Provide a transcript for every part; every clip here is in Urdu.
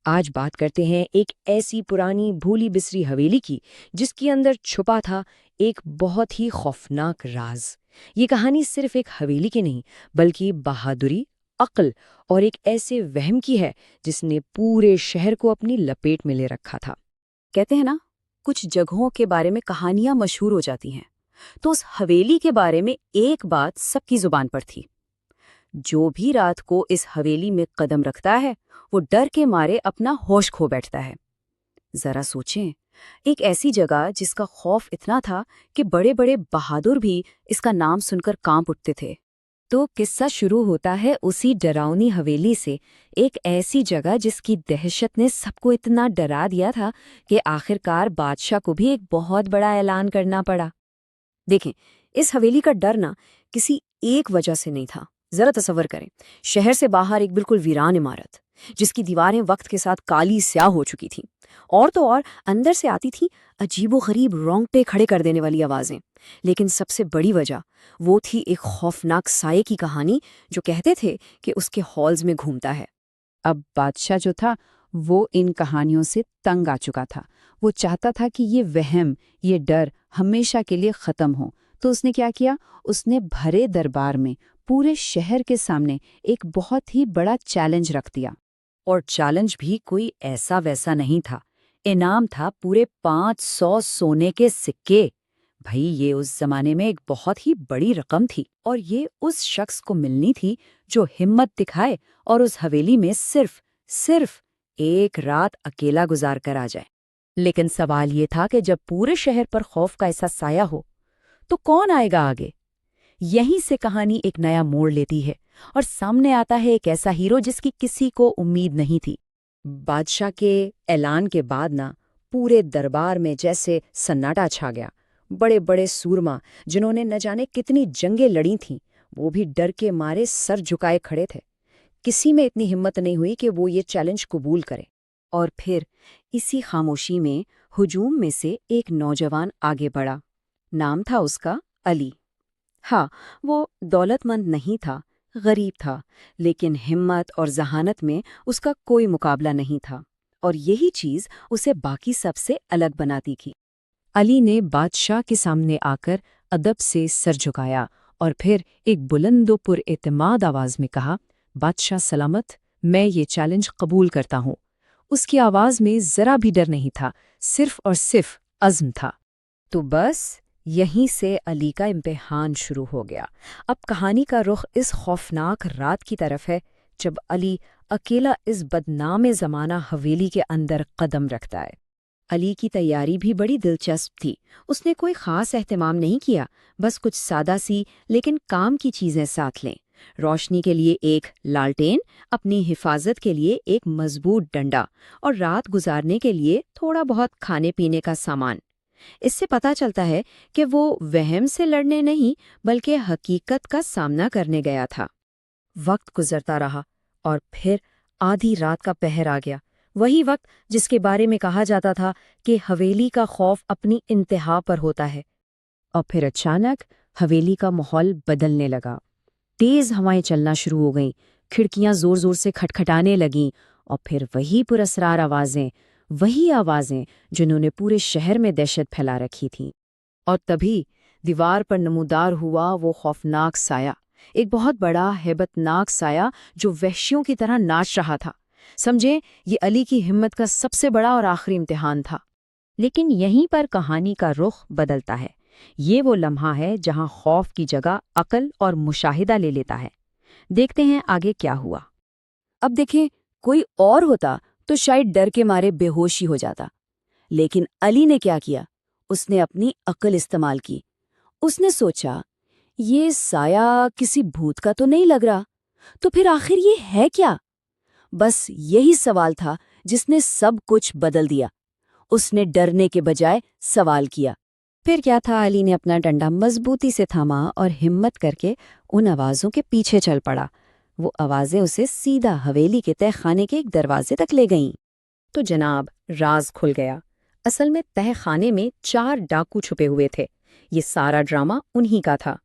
آج بات کرتے ہیں ایک ایسی پرانی بھولی بسری حویلی کی جس کے اندر چھپا تھا ایک بہت ہی خوفناک راز۔ یہ کہانی صرف ایک حویلی کی نہیں بلکہ بہادری، عقل اور ایک ایسے وہم کی ہے جس نے پورے شہر کو اپنی لپیٹ میں لے رکھا تھا۔ کہتے ہیں نا، کچھ جگہوں کے بارے میں کہانیاں مشہور ہو جاتی ہیں، تو اس حویلی کے بارے میں ایک بات سب کی زبان پر تھی۔ جو بھی رات کو اس حویلی میں قدم رکھتا ہے وہ ڈر کے مارے اپنا ہوش کھو بیٹھتا ہے۔ ذرا سوچیں، ایک ایسی جگہ جس کا خوف اتنا تھا کہ بڑے بڑے بہادر بھی اس کا نام سن کر کانپ اٹھتے تھے۔ تو قصہ شروع ہوتا ہے اسی ڈراؤنی حویلی سے، ایک ایسی جگہ جس کی دہشت نے سب کو اتنا ڈرا دیا تھا کہ آخرکار بادشاہ کو بھی ایک بہت بڑا اعلان کرنا پڑا۔ دیکھیں، اس حویلی کا ڈر نہ کسی ایک وجہ سے نہیں تھا۔ ذرا تصور کریں، شہر سے باہر ایک بالکل ویران عمارت جس کی دیواریں وقت کے ساتھ کالی سیاہ ہو چکی تھیں، اور تو اور اندر سے آتی تھی عجیب و غریب رونگٹے کھڑے کر دینے والی آوازیں۔ لیکن سب سے بڑی وجہ وہ تھی ایک خوفناک سائے کی کہانی جو کہتے تھے کہ اس کے ہالز میں گھومتا ہے۔ اب بادشاہ جو تھا وہ ان کہانیوں سے تنگ آ چکا تھا۔ وہ چاہتا تھا کہ یہ وہم، یہ ڈر ہمیشہ کے لیے ختم ہو۔ تو اس نے کیا کیا؟ اس نے بھرے دربار میں پورے شہر کے سامنے ایک بہت ہی بڑا چیلنج رکھ دیا۔ اور چیلنج بھی کوئی ایسا ویسا نہیں تھا، انعام تھا پورے 500 سونے کے سکے۔ بھائی، یہ اس زمانے میں ایک بہت ہی بڑی رقم تھی، اور یہ اس شخص کو ملنی تھی جو ہمت دکھائے اور اس حویلی میں صرف ایک رات اکیلا گزار کر آ جائے۔ لیکن سوال یہ تھا کہ جب پورے شہر پر خوف کا ایسا سایہ ہو تو کون آئے گا آگے؟ یہیں سے کہانی ایک نیا موڑ لیتی ہے اور سامنے آتا ہے ایک ایسا ہیرو جس کی کسی کو امید نہیں تھی۔ بادشاہ کے اعلان کے بعد نہ پورے دربار میں جیسے سناٹا چھا گیا۔ بڑے بڑے سورما جنہوں نے نہ جانے کتنی جنگیں لڑی تھیں، وہ بھی ڈر کے مارے سر جھکائے کھڑے تھے۔ کسی میں اتنی ہمت نہیں ہوئی کہ وہ یہ چیلنج قبول کرے۔ اور پھر اسی خاموشی میں ہجوم میں سے ایک نوجوان آگے بڑھا۔ نام تھا اس کا علی۔ ہاں، وہ دولت مند نہیں تھا، غریب تھا، لیکن ہمت اور ذہانت میں اس کا کوئی مقابلہ نہیں تھا، اور یہی چیز اسے باقی سب سے الگ بناتی تھی۔ علی نے بادشاہ کے سامنے آ کر ادب سے سر جھکایا اور پھر ایک بلند و پر اعتماد آواز میں کہا، بادشاہ سلامت، میں یہ چیلنج قبول کرتا ہوں۔ اس کی آواز میں ذرا بھی ڈر نہیں تھا، صرف اور صرف عزم تھا۔ تو بس یہیں سے علی کا امتحان شروع ہو گیا۔ اب کہانی کا رخ اس خوفناک رات کی طرف ہے جب علی اکیلا اس بدنام زمانہ حویلی کے اندر قدم رکھتا ہے۔ علی کی تیاری بھی بڑی دلچسپ تھی۔ اس نے کوئی خاص اہتمام نہیں کیا، بس کچھ سادہ سی لیکن کام کی چیزیں ساتھ لیں۔ روشنی کے لیے ایک لالٹین، اپنی حفاظت کے لیے ایک مضبوط ڈنڈا، اور رات گزارنے کے لیے تھوڑا بہت کھانے پینے کا سامان۔ اس سے پتہ چلتا ہے کہ وہ وہم سے لڑنے نہیں بلکہ حقیقت کا سامنا کرنے گیا تھا۔ وقت گزرتا رہا اور پھر آدھی رات کا پہر آ گیا، وہی وقت جس کے بارے میں کہا جاتا تھا کہ حویلی کا خوف اپنی انتہا پر ہوتا ہے۔ اور پھر اچانک حویلی کا ماحول بدلنے لگا۔ تیز ہوائیں چلنا شروع ہو گئیں، کھڑکیاں زور زور سے کھٹکھٹانے لگیں، اور پھر وہی پراسرار آوازیں جنہوں نے پورے شہر میں دہشت پھیلا رکھی تھیں۔ اور تبھی دیوار پر نمودار ہوا وہ خوفناک سایہ، ایک بہت بڑا ہیبت ناک سایہ جو وحشیوں کی طرح ناچ رہا تھا۔ سمجھیں، یہ علی کی ہمت کا سب سے بڑا اور آخری امتحان تھا۔ لیکن یہیں پر کہانی کا رخ بدلتا ہے۔ یہ وہ لمحہ ہے جہاں خوف کی جگہ عقل اور مشاہدہ لے لیتا ہے۔ دیکھتے ہیں آگے کیا ہوا۔ اب دیکھیں، کوئی اور ہوتا تو شاید ڈر کے مارے بے ہوش ہی ہو جاتا، لیکن علی نے کیا کیا؟ اس نے اپنی عقل استعمال کی۔ اس نے سوچا، یہ سایہ کسی بھوت کا تو نہیں لگ رہا، تو پھر آخر یہ ہے کیا؟ بس یہی سوال تھا جس نے سب کچھ بدل دیا۔ اس نے ڈرنے کے بجائے سوال کیا۔ پھر کیا تھا، علی نے اپنا ڈنڈا مضبوطی سے تھاما اور ہمت کر کے ان آوازوں کے پیچھے چل پڑا۔ وہ آوازیں اسے سیدھا حویلی کے تہہ خانے کے ایک دروازے تک لے گئیں۔ تو جناب، راز کھل گیا۔ اصل میں تہہ خانے میں 4 ڈاکو چھپے ہوئے تھے۔ یہ سارا ڈرامہ انہی کا تھا۔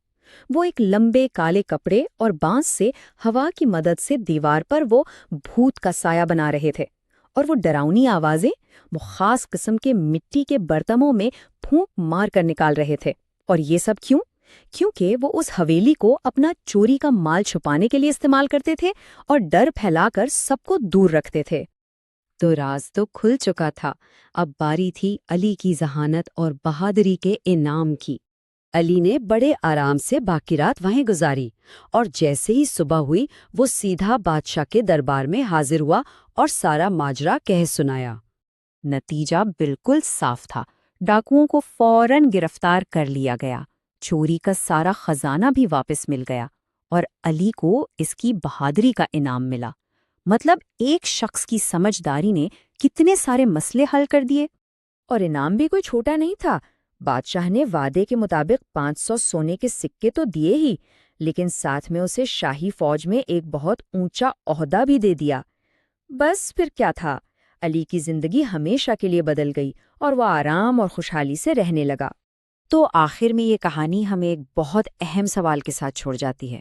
وہ ایک لمبے کالے کپڑے اور بانس سے ہوا کی مدد سے دیوار پر وہ بھوت کا سایہ بنا رہے تھے، اور وہ ڈراؤنی آوازیں وہ خاص قسم کے مٹی کے برتنوں میں پھونک مار کر نکال رہے تھے۔ اور یہ سب کیوں؟ کیونکہ وہ اس حویلی کو اپنا چوری کا مال چھپانے کے لیے استعمال کرتے تھے اور ڈر پھیلا کر سب کو دور رکھتے تھے۔ تو راز تو کھل چکا تھا، اب باری تھی علی کی ذہانت اور بہادری کے انعام کی۔ علی نے بڑے آرام سے باقی رات وہیں گزاری اور جیسے ہی صبح ہوئی وہ سیدھا بادشاہ کے دربار میں حاضر ہوا اور سارا ماجرا کہہ سنایا۔ نتیجہ بالکل صاف تھا، ڈاکوؤں کو فوراً گرفتار کر لیا گیا، چوری کا سارا خزانہ بھی واپس مل گیا اور علی کو اس کی بہادری کا انعام ملا۔ مطلب ایک شخص کی سمجھداری نے کتنے سارے مسئلے حل کر دیے۔ اور انعام بھی کوئی چھوٹا نہیں تھا۔ بادشاہ نے وعدے کے مطابق 500 سونے کے سکے تو دیے ہی، لیکن ساتھ میں اسے شاہی فوج میں ایک بہت اونچا عہدہ بھی دے دیا۔ بس پھر کیا تھا، علی کی زندگی ہمیشہ کے لیے بدل گئی اور وہ آرام اور خوشحالی سے رہنے لگا۔ تو آخر میں یہ کہانی ہمیں ایک بہت اہم سوال کے ساتھ چھوڑ جاتی ہے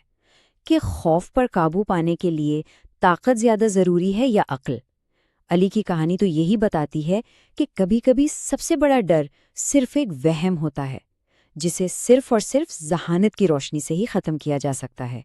کہ خوف پر قابو پانے کے لیے طاقت زیادہ ضروری ہے یا عقل؟ علی کی کہانی تو یہی بتاتی ہے کہ کبھی کبھی سب سے بڑا ڈر صرف ایک وہم ہوتا ہے، جسے صرف اور صرف ذہانت کی روشنی سے ہی ختم کیا جا سکتا ہے۔